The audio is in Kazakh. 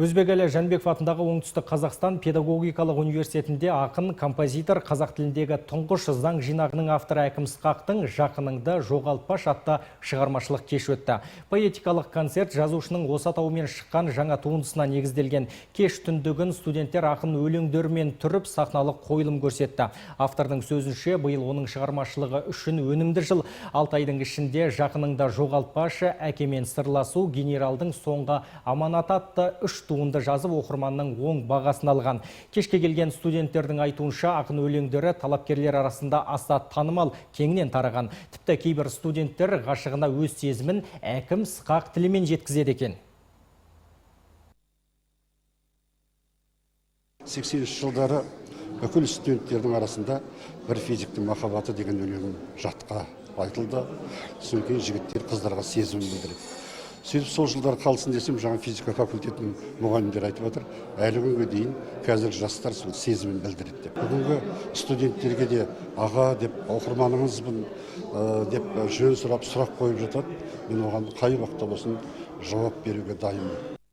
Өзбекәлі Жәнібеков атындағы Оңтүстік Қазақстан педагогикалық университетінде ақын, композитор, қазақ тіліндегі тұңғыш заң жинағының авторы Әкім Ысқақтың «Жақыныңды жоғалтпаш» атты шығармашылық кеш өтті. Поэтикалық концерт жазушының осы атауымен шыққан жаңа туындысына негізделген. Кеш түндігін студенттер ақын өлеңдермен түріп сахналық қойылым көрсетті. Автордың сөзінше, биыл оның шығармашылығы үшін өнімді жыл. 6 айдың ішінде «Жақыныңды жоғалтпашы», «Әкемен сырласу», «Генералдың соңғы аманаты» атты 3 туынды жазып оқырманның оң бағасын алған. Кешке келген студенттердің айтуынша, ақын өлеңдері талапкерлер арасында аса танымал, кеңінен тараған. Тіпті кейбір студенттер ғашығына өз сезімін Әкім Ысқақ тілімен жеткізеді екен. 80 жылдары бүкіл студенттердің арасында бір физиктің махаббаты деген өлең жатқа айтылды. Содан кейін жігіттер қыздарға сезімін білдіреді. Сөйтіп сол жылдар қалсын десем, жаңа физика факультетінің мұғалімдері айтып отыр, әлі күнге дейін қазіргі жастар сол сезімін білдіреді деп. Бүгінгі студенттерге де аға деп, оқырманыңызбын деп жөн сұрап сұрақ қойып жатады. Мен оған қай уақытта болсын жауап беруге дайынмын.